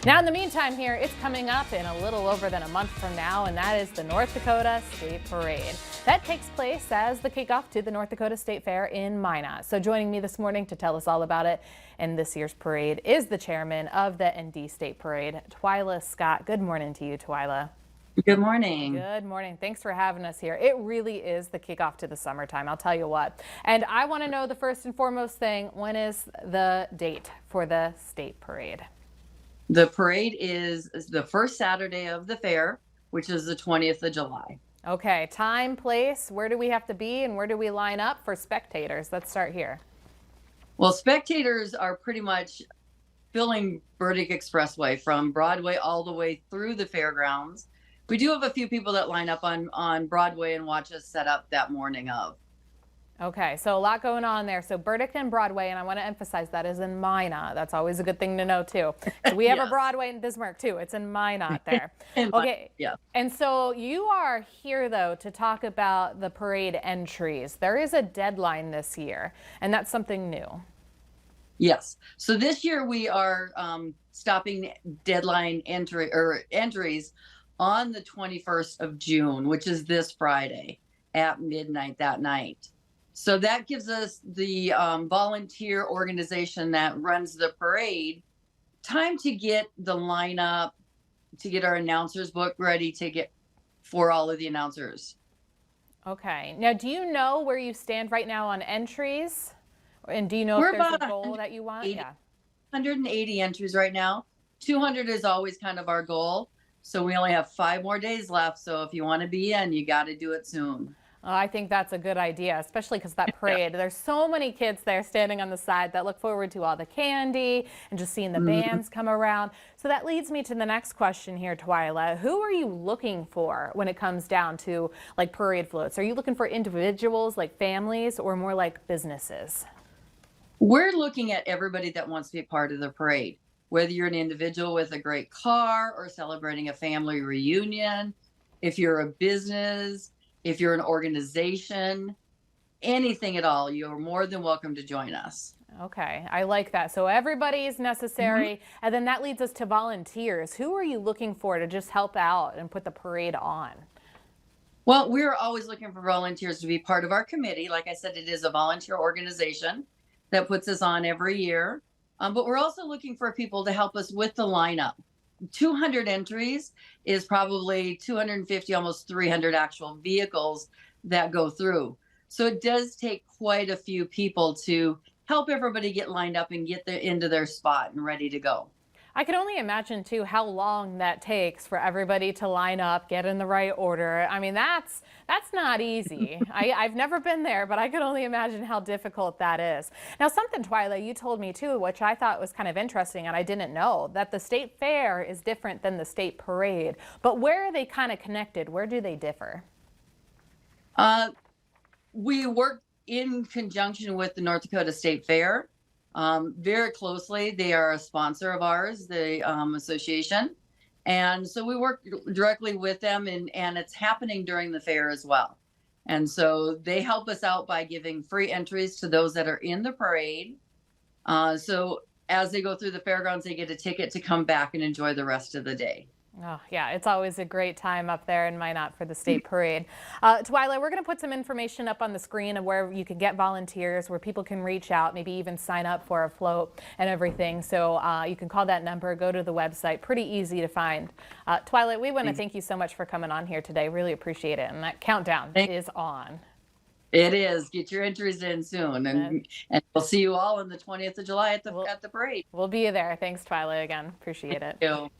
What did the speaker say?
Now, in the meantime here, it's coming up in a little over than a month from now, and that is the North Dakota State Parade. That takes place as the kickoff to the North Dakota State Fair in Minot. So joining me this morning to tell us all about it and this year's parade is the chairman of the ND State Parade, Twyla Scott. Good morning to you, Twyla. Good morning. Good morning. Thanks for having us here. It really is the kickoff to the summertime, I'll tell you what. And I want to know the first and foremost thing, when is the date for the state parade? The parade is the first Saturday of the fair, which is the 20th of July. Okay, time, place, where do we have to be and where do we line up for spectators? Let's start here. Well, spectators are pretty much filling Burdick Expressway from Broadway all the way through the fairgrounds. We do have a few people that line up on Broadway and watch us set up that morning of. Okay, so a lot going on there. So Burdick and Broadway, and I want to emphasize that is in Minot. That's always a good thing to know too. So we have Yes. a Broadway in Bismarck too. It's in Minot there. Okay. Yeah. And so you are here though to talk about the parade entries. There is a deadline this year, and that's something new. Yes. So this year we are stopping deadline entries on the 21st of June, which is this Friday at midnight that night. So that gives us the volunteer organization that runs the parade time to get the lineup, to get our announcers book ready to get for all of the announcers. Okay. Now, do you know where you stand right now on entries? And do you know We're if there's a about goal that you want? 180 entries right now. 200 is always kind of our goal. So we only have 5 more days left. So if you want to be in, you got to do it soon. I think that's a good idea, especially because that parade, there's so many kids there standing on the side that look forward to all the candy and just seeing the bands come around. So that leads me to the next question here, Twyla. Who are you looking for when it comes down to like parade floats? Are you looking for individuals like families or more like businesses? We're looking at everybody that wants to be part of the parade, whether you're an individual with a great car or celebrating a family reunion, if you're a business, if you're an organization, anything at all, you're more than welcome to join us. Okay, I like that. So everybody is necessary. And then that leads us to volunteers. Who are you looking for to just help out and put the parade on? Well, we're always looking for volunteers to be part of our committee. Like I said, it is a volunteer organization that puts us on every year. But we're also looking for people to help us with the lineup. 200 entries is probably 250, almost 300 actual vehicles that go through. So it does take quite a few people to help everybody get lined up and get into their spot and ready to go. I can only imagine too how long that takes for everybody to line up, get in the right order. I mean, that's not easy. I've never been there, but I can only imagine how difficult that is. Now, something, Twyla, you told me too, which I thought was kind of interesting and I didn't know, that the state fair is different than the state parade. But where are they kind of connected? Where do they differ? We work in conjunction with the North Dakota State Fair. Very closely. They are a sponsor of ours, the association. And so we work directly with them and it's happening during the fair as well. And so they help us out by giving free entries to those that are in the parade. So as they go through the fairgrounds, they get a ticket to come back and enjoy the rest of the day. Oh, yeah, it's always a great time up there in Minot for the state parade. Twyla, we're going to put some information up on the screen of where you can get volunteers, where people can reach out, maybe even sign up for a float and everything. So you can call that number, go to the website. Pretty easy to find. Twyla, we want to thank you so much for coming on here today. Really appreciate it. And that countdown is on. It is. Get your entries in soon. And we'll see you all on the 20th of July at the parade. We'll be there. Thanks, Twyla, again. Appreciate it. Thank you.